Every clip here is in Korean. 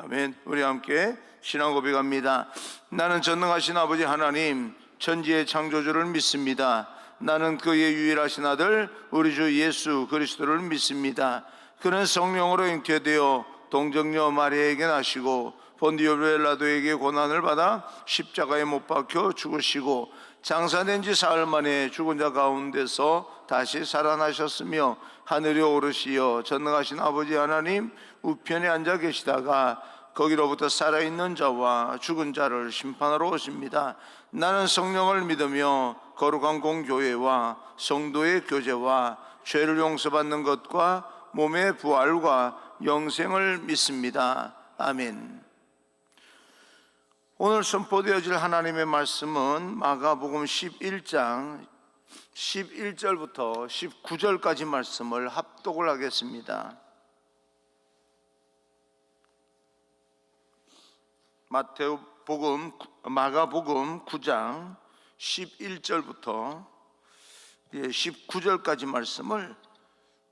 아멘. 우리 함께 신앙 고백합니다. 나는 전능하신 아버지 하나님, 천지의 창조주를 믿습니다. 나는 그의 유일하신 아들 우리 주 예수 그리스도를 믿습니다. 그는 성령으로 잉태되어 동정녀 마리아에게 나시고 본디오 빌라도에게 고난을 받아 십자가에 못 박혀 죽으시고 장사된 지 사흘 만에 죽은 자 가운데서 다시 살아나셨으며 하늘에 오르시어 전능하신 아버지 하나님 우편에 앉아 계시다가 거기로부터 살아있는 자와 죽은 자를 심판하러 오십니다. 나는 성령을 믿으며 거룩한 공교회와 성도의 교제와 죄를 용서받는 것과 몸의 부활과 영생을 믿습니다. 아멘. 오늘 선포되어질 하나님의 말씀은 마가복음 11장 11절부터 19절까지 말씀을 합독을 하겠습니다. 마가복음 9장 11절부터 19절까지 말씀을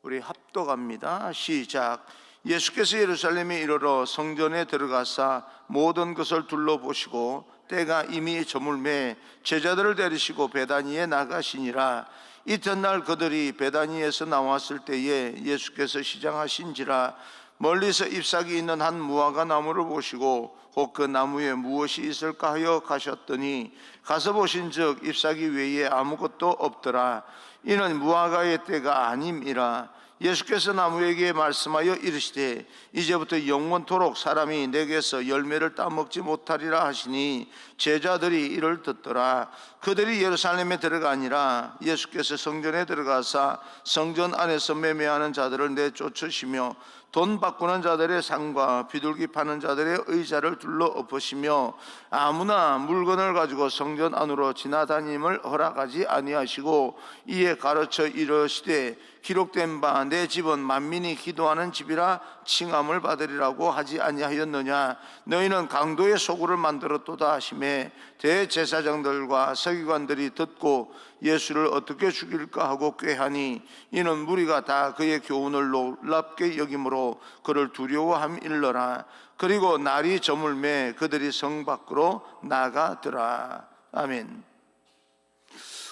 우리 합독합니다. 시작. 예수께서 예루살렘에 이르러 성전에 들어가사 모든 것을 둘러보시고 때가 이미 저물매 제자들을 데리시고 베다니에 나가시니라. 이튿날 그들이 베다니에서 나왔을 때에 예수께서 시장하신지라. 멀리서 잎사귀 있는 한 무화과 나무를 보시고 혹 그 나무에 무엇이 있을까 하여 가셨더니 가서 보신즉 잎사귀 외에 아무것도 없더라. 이는 무화과의 때가 아님이라. 예수께서 나무에게 말씀하여 이르시되 이제부터 영원토록 사람이 내게서 열매를 따먹지 못하리라 하시니 제자들이 이를 듣더라. 그들이 예루살렘에 들어가니라. 예수께서 성전에 들어가사 성전 안에서 매매하는 자들을 내쫓으시며 돈 바꾸는 자들의 상과 비둘기 파는 자들의 의자를 둘러 엎으시며 아무나 물건을 가지고 성전 안으로 지나다님을 허락하지 아니하시고 이에 가르쳐 이르시되 기록된 바 내 집은 만민이 기도하는 집이라 칭함을 받으리라고 하지 아니하였느냐. 너희는 강도의 소굴을 만들었도다 하시매 대제사장들과 서기관들이 듣고 예수를 어떻게 죽일까 하고 꾀하니 이는 무리가 다 그의 교훈을 놀랍게 여김으로 그를 두려워함일러라. 그리고 날이 저물매 그들이 성 밖으로 나가더라. 아멘.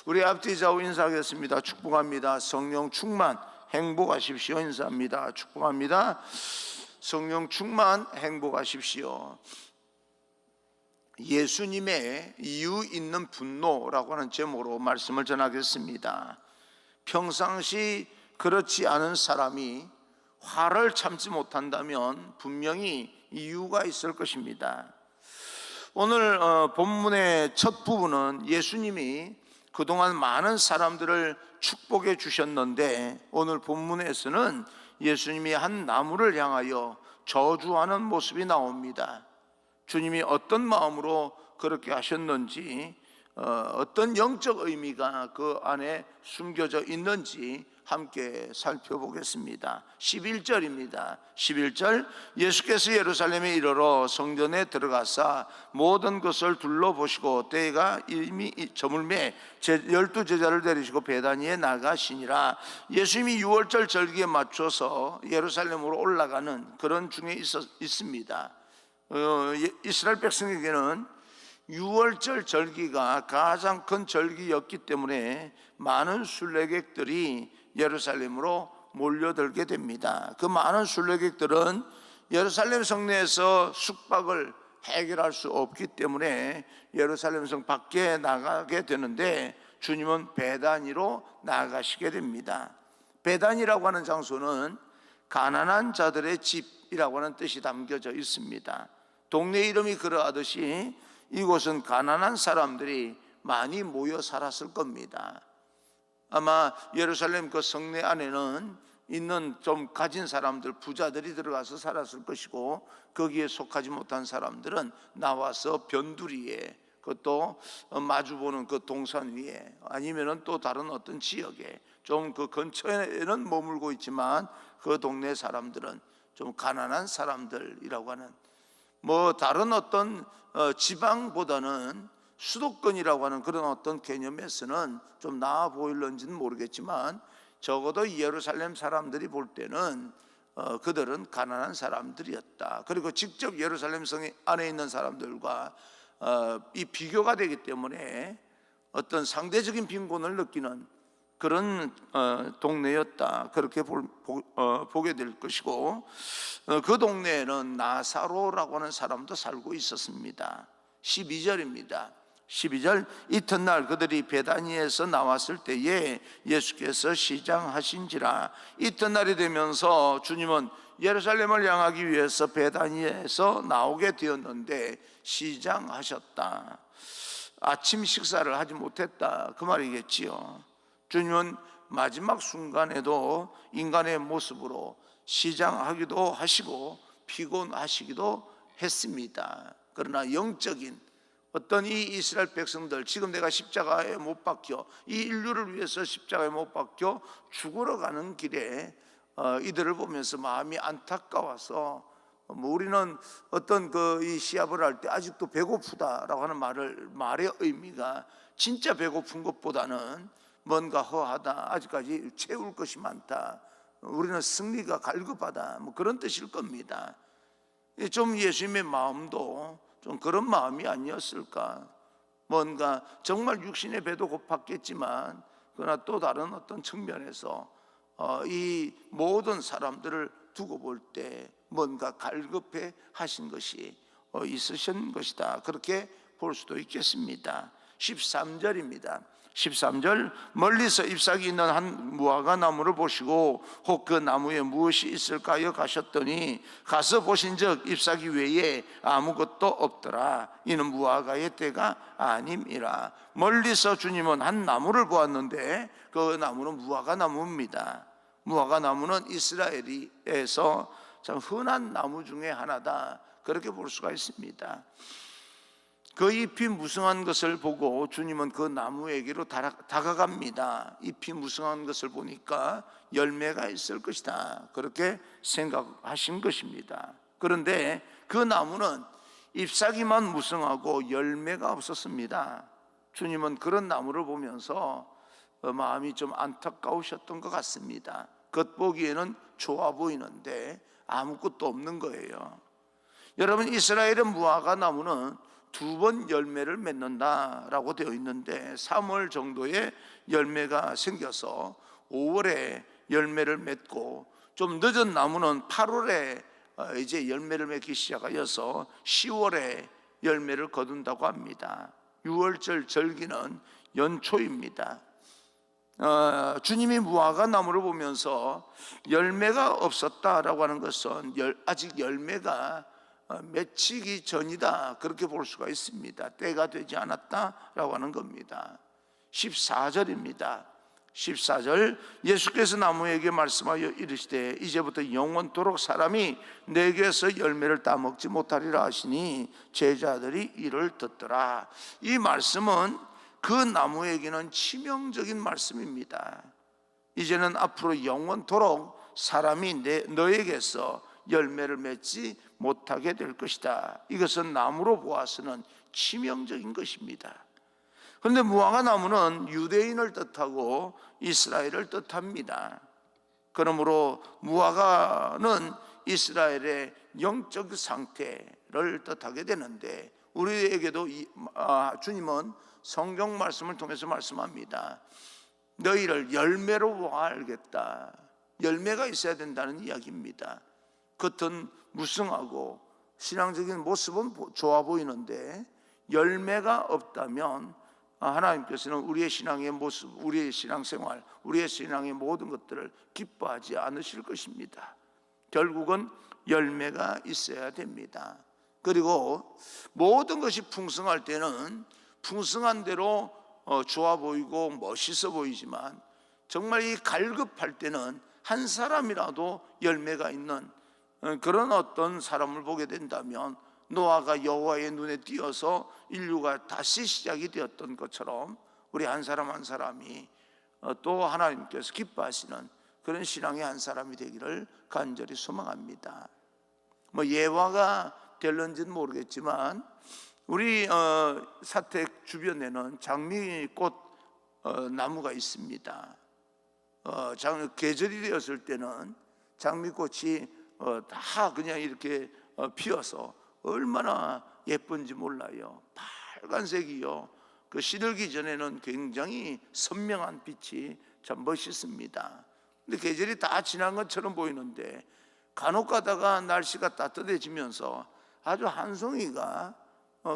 우리 앞뒤 좌우 인사하겠습니다. 축복합니다. 성령 충만 행복하십시오. 인사합니다. 축복합니다. 성령 충만 행복하십시오. 예수님의 이유 있는 분노라고 하는 제목으로 말씀을 전하겠습니다. 평상시 그렇지 않은 사람이 화를 참지 못한다면 분명히 이유가 있을 것입니다. 오늘 본문의 첫 부분은 예수님이 그동안 많은 사람들을 축복해 주셨는데 오늘 본문에서는 예수님이 한 나무를 향하여 저주하는 모습이 나옵니다. 주님이 어떤 마음으로 그렇게 하셨는지, 어떤 영적 의미가 그 안에 숨겨져 있는지 함께 살펴보겠습니다. 11절입니다. 11절. 예수께서 예루살렘에 이르러 성전에 들어가사 모든 것을 둘러보시고 때가 이미 저물매 12 제자를 데리시고 베다니에 나가시니라. 예수님이 6월절 절기에 맞춰서 예루살렘으로 올라가는 그런 중에 있습니다. 이스라엘 백성에게는 6월절 절기가 가장 큰 절기였기 때문에 많은 순례객들이 예루살렘으로 몰려들게 됩니다. 그 많은 순례객들은 예루살렘 성내에서 숙박을 해결할 수 없기 때문에 예루살렘 성 밖에 나가게 되는데 주님은 베다니로 나가시게 됩니다. 베다니라고 하는 장소는 가난한 자들의 집이라고 하는 뜻이 담겨져 있습니다. 동네 이름이 그러하듯이 이곳은 가난한 사람들이 많이 모여 살았을 겁니다. 아마 예루살렘 그 성내 안에는 있는 좀 가진 사람들, 부자들이 들어가서 살았을 것이고 거기에 속하지 못한 사람들은 나와서 변두리에, 그것도 마주보는 그 동산 위에 아니면은 또 다른 어떤 지역에 좀 그 근처에는 머물고 있지만 그 동네 사람들은 좀 가난한 사람들이라고 하는, 뭐 다른 어떤 지방보다는 수도권이라고 하는 그런 어떤 개념에서는 좀 나아 보일런지는 모르겠지만 적어도 예루살렘 사람들이 볼 때는 그들은 가난한 사람들이었다. 그리고 직접 예루살렘 성 안에 있는 사람들과 이 비교가 되기 때문에 어떤 상대적인 빈곤을 느끼는 그런 동네였다. 그렇게 보게 될 것이고, 그 동네에는 나사로라고 하는 사람도 살고 있었습니다. 12절입니다. 12절, 이튿날 그들이 베다니에서 나왔을 때에 예수께서 시장하신지라. 이튿날이 되면서 주님은 예루살렘을 향하기 위해서 베다니에서 나오게 되었는데 시장하셨다. 아침 식사를 하지 못했다, 그 말이겠지요. 주님은 마지막 순간에도 인간의 모습으로 시장하기도 하시고 피곤하시기도 했습니다. 그러나 영적인 어떤 이 이스라엘 백성들, 지금 내가 십자가에 못 박혀, 이 인류를 위해서 십자가에 못 박혀 죽으러 가는 길에 이들을 보면서 마음이 안타까워서, 우리는 어떤 이 시합을 할 때 아직도 배고프다라고 하는 말의 의미가 진짜 배고픈 것보다는 뭔가 허하다, 아직까지 채울 것이 많다, 우리는 승리가 갈급하다, 그런 뜻일 겁니다. 좀 예수님의 마음도 좀 그런 마음이 아니었을까. 뭔가 정말 육신의 배도 고팠겠지만 그러나 또 다른 어떤 측면에서 이 모든 사람들을 두고 볼 때 뭔가 갈급해 하신 것이 있으신 것이다, 그렇게 볼 수도 있겠습니다. 13절입니다. 13절, 멀리서 잎사귀 있는 한 무화과 나무를 보시고 혹 그 나무에 무엇이 있을까 하여 가셨더니 가서 보신즉 잎사귀 외에 아무것도 없더라. 이는 무화과의 때가 아님이라. 멀리서 주님은 한 나무를 보았는데 그 나무는 무화과 나무입니다. 무화과 나무는 이스라엘에서 참 흔한 나무 중에 하나다, 그렇게 볼 수가 있습니다. 그 잎이 무성한 것을 보고 주님은 그 나무에게로 다가갑니다. 잎이 무성한 것을 보니까 열매가 있을 것이다, 그렇게 생각하신 것입니다. 그런데 그 나무는 잎사귀만 무성하고 열매가 없었습니다. 주님은 그런 나무를 보면서 마음이 좀 안타까우셨던 것 같습니다. 겉보기에는 좋아 보이는데 아무것도 없는 거예요. 여러분, 이스라엘의 무화과 나무는 2번 열매를 맺는다라고 되어 있는데 3월 정도에 열매가 생겨서 5월에 열매를 맺고, 좀 늦은 나무는 8월에 이제 열매를 맺기 시작하여서 10월에 열매를 거둔다고 합니다. 6월절 절기는 연초입니다. 주님이 무화과 나무를 보면서 열매가 없었다라고 하는 것은 아직 열매가 맺히기 전이다, 그렇게 볼 수가 있습니다. 때가 되지 않았다라고 하는 겁니다. 14절입니다. 14절, 예수께서 나무에게 말씀하여 이르시되 이제부터 영원토록 사람이 내게서 열매를 따먹지 못하리라 하시니 제자들이 이를 듣더라. 이 말씀은 그 나무에게는 치명적인 말씀입니다. 이제는 앞으로 영원토록 사람이 너에게서 열매를 맺지 못하게 될 것이다. 이것은 나무로 보아서는 치명적인 것입니다. 그런데 무화과 나무는 유대인을 뜻하고 이스라엘을 뜻합니다. 그러므로 무화과는 이스라엘의 영적 상태를 뜻하게 되는데, 우리에게도 주님은 성경 말씀을 통해서 말씀합니다. 너희를 열매로 보아 알겠다. 열매가 있어야 된다는 이야기입니다. 겉은 무성하고 신앙적인 모습은 좋아 보이는데 열매가 없다면 하나님께서는 우리의 신앙의 모습, 우리의 신앙생활, 우리의 신앙의 모든 것들을 기뻐하지 않으실 것입니다. 결국은 열매가 있어야 됩니다. 그리고 모든 것이 풍성할 때는 풍성한 대로 좋아 보이고 멋있어 보이지만, 정말 이 갈급할 때는 한 사람이라도 열매가 있는 그런 어떤 사람을 보게 된다면, 노아가 여호와의 눈에 띄어서 인류가 다시 시작이 되었던 것처럼 우리 한 사람 한 사람이 또 하나님께서 기뻐하시는 그런 신앙의 한 사람이 되기를 간절히 소망합니다. 예화가 될런지는 모르겠지만 우리 사택 주변에는 장미꽃 나무가 있습니다. 계절이 되었을 때는 장미꽃이 다 그냥 이렇게 피어서 얼마나 예쁜지 몰라요. 빨간색이요. 그 시들기 전에는 굉장히 선명한 빛이 참 멋있습니다. 근데 계절이 다 지난 것처럼 보이는데 간혹 가다가 날씨가 따뜻해지면서 아주 한 송이가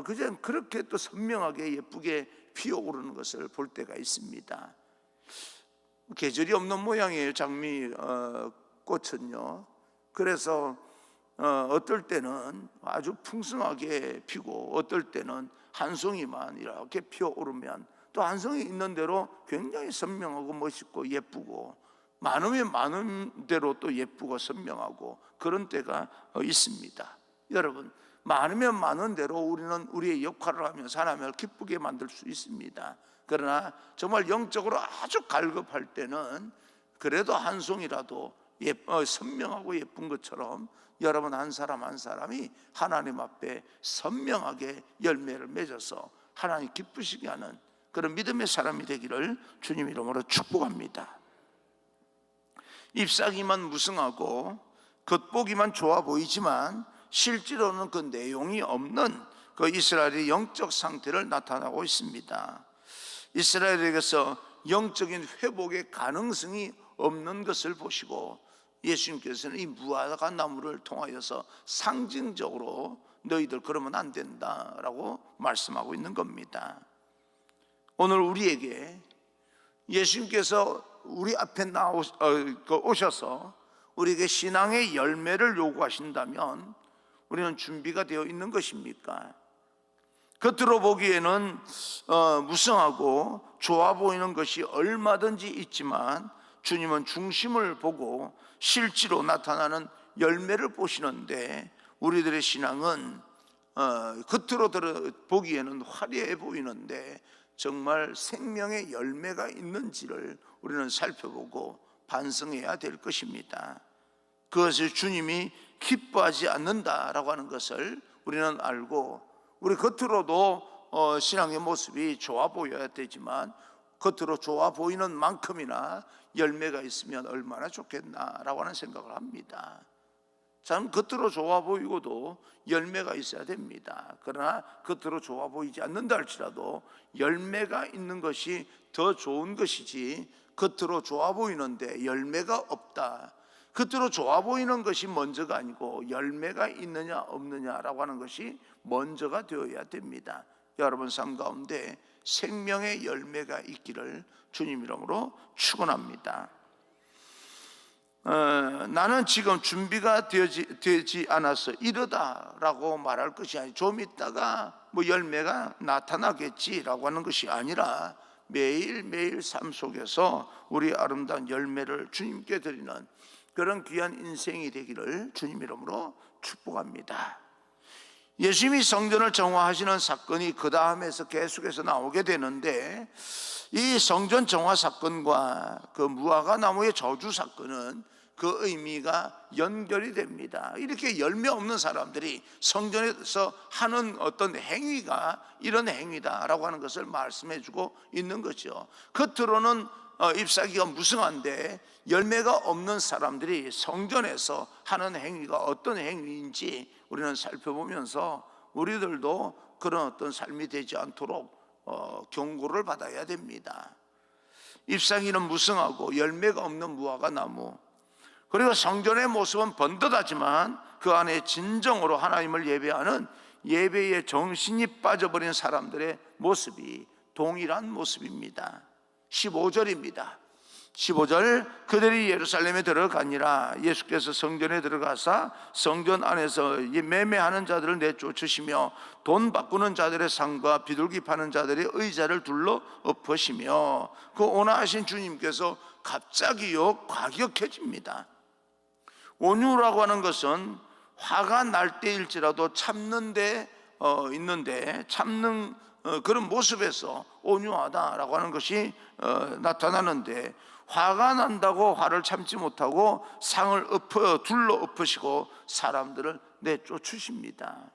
그냥 그렇게 또 선명하게 예쁘게 피어오르는 것을 볼 때가 있습니다. 계절이 없는 모양이에요, 장미 꽃은요. 그래서 어떨 때는 아주 풍성하게 피고 어떨 때는 한 송이만 이렇게 피어오르면 또 한 송이 있는 대로 굉장히 선명하고 멋있고 예쁘고, 많으면 많은 대로 또 예쁘고 선명하고 그런 때가 있습니다. 여러분, 많으면 많은 대로 우리는 우리의 역할을 하며 사람을 기쁘게 만들 수 있습니다. 그러나 정말 영적으로 아주 갈급할 때는 그래도 한 송이라도 선명하고 예쁜 것처럼 여러분 한 사람 한 사람이 하나님 앞에 선명하게 열매를 맺어서 하나님 기쁘시게 하는 그런 믿음의 사람이 되기를 주님 이름으로 축복합니다. 잎사귀만 무성하고 겉보기만 좋아 보이지만 실제로는 그 내용이 없는 그 이스라엘의 영적 상태를 나타나고 있습니다. 이스라엘에게서 영적인 회복의 가능성이 없는 것을 보시고 예수님께서는 이 무화과 나무를 통하여서 상징적으로 너희들 그러면 안 된다라고 말씀하고 있는 겁니다. 오늘 우리에게 예수님께서 우리 앞에 오셔서 우리에게 신앙의 열매를 요구하신다면 우리는 준비가 되어 있는 것입니까? 겉으로 보기에는 무성하고 좋아 보이는 것이 얼마든지 있지만 주님은 중심을 보고 실제로 나타나는 열매를 보시는데, 우리들의 신앙은 겉으로 보기에는 화려해 보이는데 정말 생명의 열매가 있는지를 우리는 살펴보고 반성해야 될 것입니다. 그것을 주님이 기뻐하지 않는다라고 하는 것을 우리는 알고, 우리 겉으로도 신앙의 모습이 좋아 보여야 되지만 겉으로 좋아 보이는 만큼이나 열매가 있으면 얼마나 좋겠나라고 하는 생각을 합니다. 참 겉으로 좋아 보이고도 열매가 있어야 됩니다. 그러나 겉으로 좋아 보이지 않는다 할지라도 열매가 있는 것이 더 좋은 것이지, 겉으로 좋아 보이는데 열매가 없다, 겉으로 좋아 보이는 것이 먼저가 아니고 열매가 있느냐 없느냐라고 하는 것이 먼저가 되어야 됩니다. 여러분 삶 가운데 생명의 열매가 있기를 주님 이름으로 축원합니다. 나는 지금 준비가 되지 않아서 이러다라고 말할 것이 아니고 좀 있다가 뭐 열매가 나타나겠지라고 하는 것이 아니라 매일매일 삶 속에서 우리 아름다운 열매를 주님께 드리는 그런 귀한 인생이 되기를 주님 이름으로 축복합니다. 예수님이 성전을 정화하시는 사건이 그 다음에서 계속해서 나오게 되는데, 이 성전 정화 사건과 그 무화과 나무의 저주 사건은 그 의미가 연결이 됩니다. 이렇게 열매 없는 사람들이 성전에서 하는 어떤 행위가 이런 행위다라고 하는 것을 말씀해 주고 있는 거죠. 겉으로는 잎사귀가 무성한데 열매가 없는 사람들이 성전에서 하는 행위가 어떤 행위인지 우리는 살펴보면서 우리들도 그런 어떤 삶이 되지 않도록 경고를 받아야 됩니다. 잎사귀는 무성하고 열매가 없는 무화과 나무, 그리고 성전의 모습은 번듯하지만 그 안에 진정으로 하나님을 예배하는 예배의 정신이 빠져버린 사람들의 모습이 동일한 모습입니다. 15절입니다. 15절, 그들이 예루살렘에 들어가니라. 예수께서 성전에 들어가사 성전 안에서 매매하는 자들을 내쫓으시며 돈 바꾸는 자들의 상과 비둘기 파는 자들의 의자를 둘러 엎으시며, 그 온화하신 주님께서 갑자기요 과격해집니다. 온유라고 하는 것은 화가 날 때일지라도 참는 데 있는데 참는 그런 모습에서 온유하다라고 하는 것이 나타나는데, 화가 난다고 화를 참지 못하고 상을 둘러 엎으시고 사람들을 내쫓으십니다.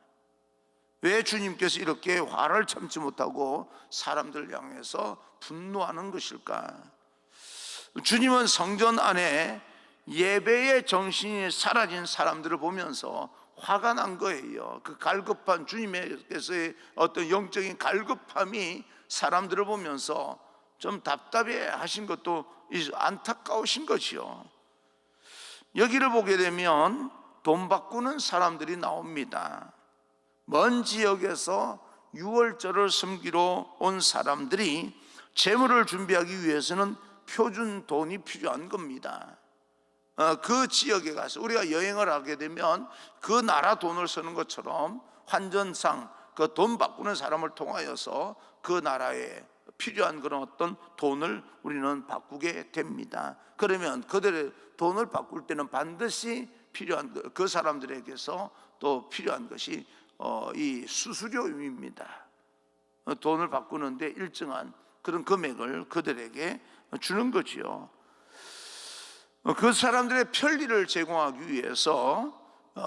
왜 주님께서 이렇게 화를 참지 못하고 사람들을 향해서 분노하는 것일까? 주님은 성전 안에 예배의 정신이 사라진 사람들을 보면서 화가 난 거예요. 그 갈급한 주님께서의 어떤 영적인 갈급함이 사람들을 보면서 좀 답답해 하신 것도 안타까우신 것이요. 여기를 보게 되면 돈 바꾸는 사람들이 나옵니다. 먼 지역에서 유월절을 섬기러 온 사람들이 재물을 준비하기 위해서는 표준 돈이 필요한 겁니다. 그 지역에 가서 우리가 여행을 하게 되면 그 나라 돈을 쓰는 것처럼 환전상 그 돈 바꾸는 사람을 통하여서 그 나라에 필요한 그런 어떤 돈을 우리는 바꾸게 됩니다. 그러면 그들의 돈을 바꿀 때는 반드시 필요한 그 사람들에게서 또 필요한 것이 이 수수료입니다. 돈을 바꾸는데 일정한 그런 금액을 그들에게 주는 거지요. 그 사람들의 편리를 제공하기 위해서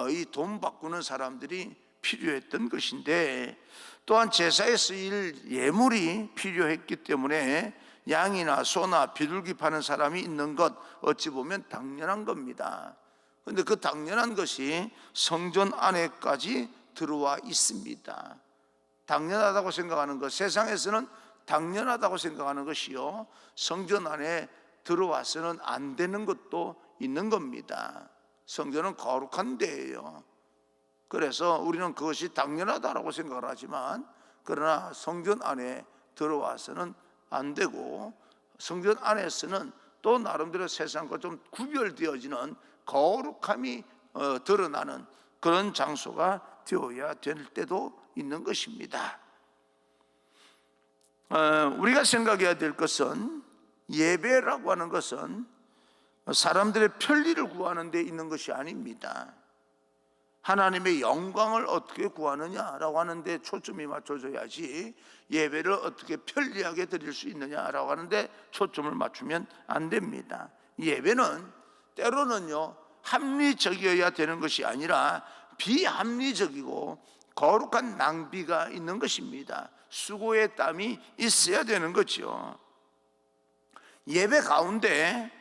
이 돈 바꾸는 사람들이 필요했던 것인데, 또한 제사에 쓰일 예물이 필요했기 때문에 양이나 소나 비둘기 파는 사람이 있는 것 어찌 보면 당연한 겁니다. 그런데 그 당연한 것이 성전 안에까지 들어와 있습니다. 당연하다고 생각하는 것, 세상에서는 당연하다고 생각하는 것이요, 성전 안에 들어와서는 안 되는 것도 있는 겁니다. 성전은 거룩한 데예요. 그래서 우리는 그것이 당연하다고 생각을 하지만, 그러나 성전 안에 들어와서는 안 되고, 성전 안에서는 또 나름대로 세상과 좀 구별되어지는 거룩함이 드러나는 그런 장소가 되어야 될 때도 있는 것입니다. 우리가 생각해야 될 것은, 예배라고 하는 것은 사람들의 편리를 구하는 데 있는 것이 아닙니다. 하나님의 영광을 어떻게 구하느냐라고 하는데 초점이 맞춰져야지, 예배를 어떻게 편리하게 드릴 수 있느냐라고 하는데 초점을 맞추면 안 됩니다. 예배는 때로는요, 합리적이어야 되는 것이 아니라 비합리적이고 거룩한 낭비가 있는 것입니다. 수고의 땀이 있어야 되는 거죠. 예배 가운데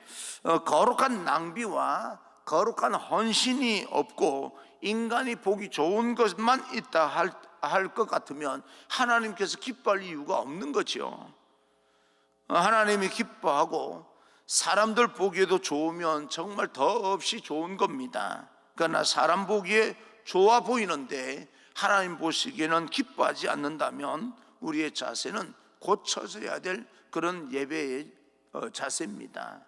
거룩한 낭비와 거룩한 헌신이 없고 인간이 보기 좋은 것만 있다 할 것 같으면 하나님께서 기뻐할 이유가 없는 거죠. 하나님이 기뻐하고 사람들 보기에도 좋으면 정말 더없이 좋은 겁니다. 그러나 사람 보기에 좋아 보이는데 하나님 보시기에는 기뻐하지 않는다면 우리의 자세는 고쳐져야 될 그런 예배의 자세입니다.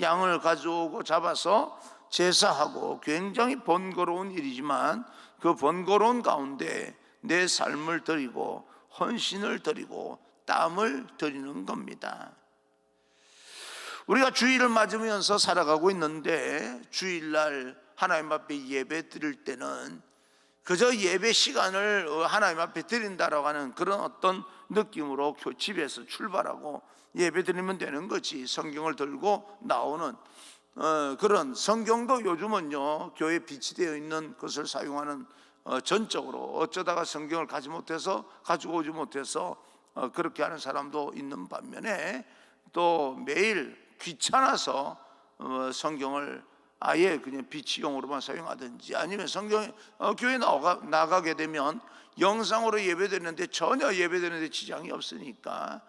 양을 가져오고 잡아서 제사하고 굉장히 번거로운 일이지만, 그 번거로운 가운데 내 삶을 드리고 헌신을 드리고 땀을 드리는 겁니다. 우리가 주일을 맞으면서 살아가고 있는데, 주일날 하나님 앞에 예배 드릴 때는 그저 예배 시간을 하나님 앞에 드린다라고 하는 그런 어떤 느낌으로 집에서 출발하고 예배 드리면 되는 거지, 성경을 들고 나오는 그런, 성경도 요즘은요 교회에 비치되어 있는 것을 사용하는, 전적으로 어쩌다가 성경을 가지고 오지 못해서 그렇게 하는 사람도 있는 반면에, 또 매일 귀찮아서 성경을 아예 그냥 비치용으로만 사용하든지, 아니면 교회 나가게 되면 영상으로 예배드리는데 전혀 예배드리는데 지장이 없으니까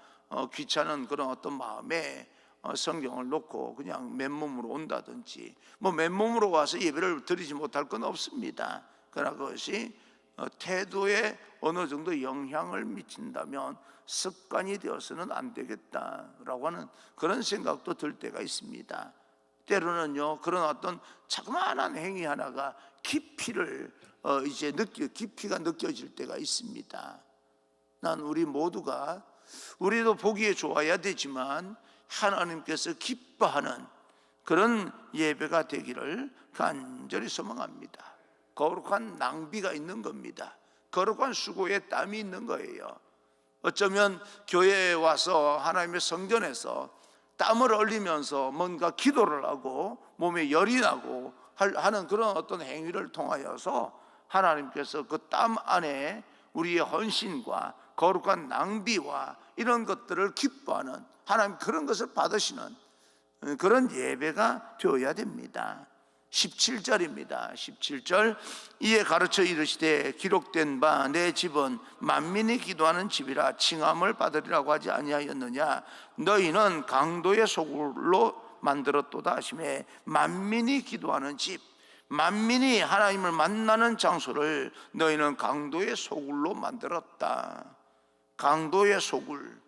귀찮은 그런 어떤 마음에 성경을 놓고 그냥 맨몸으로 온다든지, 맨몸으로 와서 예배를 드리지 못할 건 없습니다. 그러나 그것이 태도에 어느 정도 영향을 미친다면 습관이 되어서는 안 되겠다라고 하는 그런 생각도 들 때가 있습니다. 때로는요, 그런 어떤 자그마한 행위 하나가 깊이가 느껴질 때가 있습니다. 난 우리 모두가, 우리도 보기에 좋아야 되지만 하나님께서 기뻐하는 그런 예배가 되기를 간절히 소망합니다. 거룩한 낭비가 있는 겁니다. 거룩한 수고에 땀이 있는 거예요. 어쩌면 교회에 와서 하나님의 성전에서 땀을 흘리면서 뭔가 기도를 하고 몸에 열이 나고 하는 그런 어떤 행위를 통하여서 하나님께서 그 땀 안에 우리의 헌신과 거룩한 낭비와 이런 것들을 기뻐하는, 하나님 그런 것을 받으시는 그런 예배가 되어야 됩니다. 17절입니다. 17절 이에 가르쳐 이르시되 기록된 바 내 집은 만민이 기도하는 집이라 칭함을 받으리라고 하지 아니하였느냐. 너희는 강도의 소굴로 만들었도다 하시매, 만민이 기도하는 집, 만민이 하나님을 만나는 장소를 너희는 강도의 소굴로 만들었다. 강도의 소굴,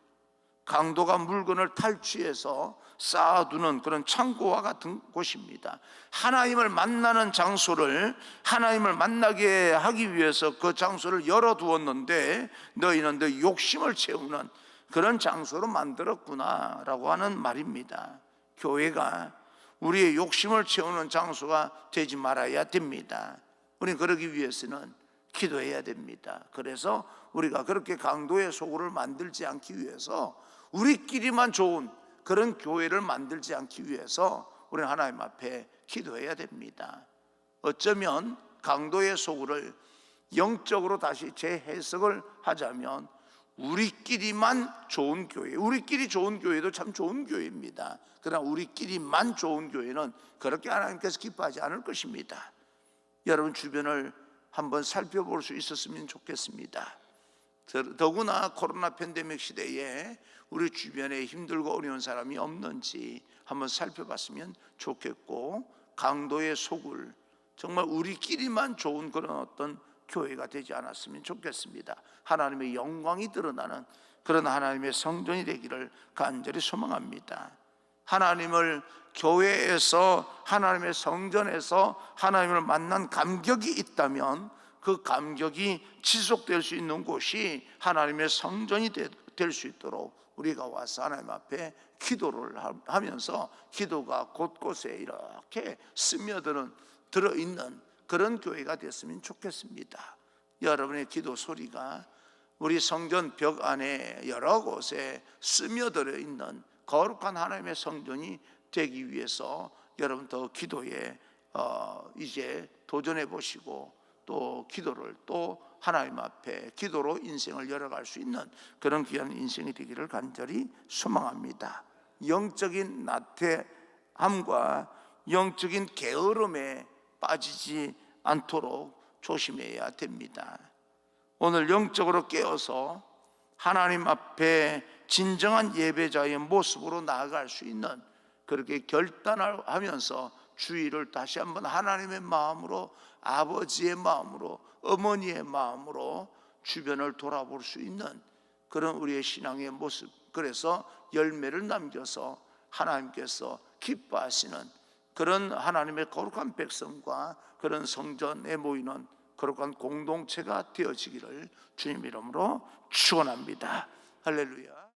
강도가 물건을 탈취해서 쌓아두는 그런 창고와 같은 곳입니다. 하나님을 만나는 장소를 하나님을 만나게 하기 위해서 그 장소를 열어두었는데 너희는 너 욕심을 채우는 그런 장소로 만들었구나라고 하는 말입니다. 교회가 우리의 욕심을 채우는 장소가 되지 말아야 됩니다. 우리는 그러기 위해서는 기도해야 됩니다. 그래서 우리가 그렇게 강도의 소굴을 만들지 않기 위해서, 우리끼리만 좋은 그런 교회를 만들지 않기 위해서 우리는 하나님 앞에 기도해야 됩니다. 어쩌면 강도의 소굴을 영적으로 다시 재해석을 하자면 우리끼리만 좋은 교회, 우리끼리 좋은 교회도 참 좋은 교회입니다. 그러나 우리끼리만 좋은 교회는 그렇게 하나님께서 기뻐하지 않을 것입니다. 여러분 주변을 한번 살펴볼 수 있었으면 좋겠습니다. 더구나 코로나 팬데믹 시대에 우리 주변에 힘들고 어려운 사람이 없는지 한번 살펴봤으면 좋겠고, 강도의 소굴, 정말 우리끼리만 좋은 그런 어떤 교회가 되지 않았으면 좋겠습니다. 하나님의 영광이 드러나는 그런 하나님의 성전이 되기를 간절히 소망합니다. 하나님을 교회에서, 하나님의 성전에서 하나님을 만난 감격이 있다면 그 감격이 지속될 수 있는 곳이 하나님의 성전이 될 수 있도록 우리가 와서 하나님 앞에 기도를 하면서 기도가 곳곳에 이렇게 들어있는 그런 교회가 됐으면 좋겠습니다. 여러분의 기도 소리가 우리 성전 벽 안에 여러 곳에 스며들어 있는 거룩한 하나님의 성전이 되기 위해서 여러분 더 기도에 이제 도전해 보시고, 또 기도를 또 하나님 앞에 기도로 인생을 열어갈 수 있는 그런 귀한 인생이 되기를 간절히 소망합니다. 영적인 나태함과 영적인 게으름에 빠지지 않도록 조심해야 됩니다. 오늘 영적으로 깨어서 하나님 앞에 진정한 예배자의 모습으로 나아갈 수 있는, 그렇게 결단을 하면서 주의를 다시 한번 하나님의 마음으로, 아버지의 마음으로, 어머니의 마음으로 주변을 돌아볼 수 있는 그런 우리의 신앙의 모습, 그래서 열매를 남겨서 하나님께서 기뻐하시는 그런 하나님의 거룩한 백성과 그런 성전에 모이는 거룩한 공동체가 되어지기를 주님 이름으로 축원합니다. 할렐루야.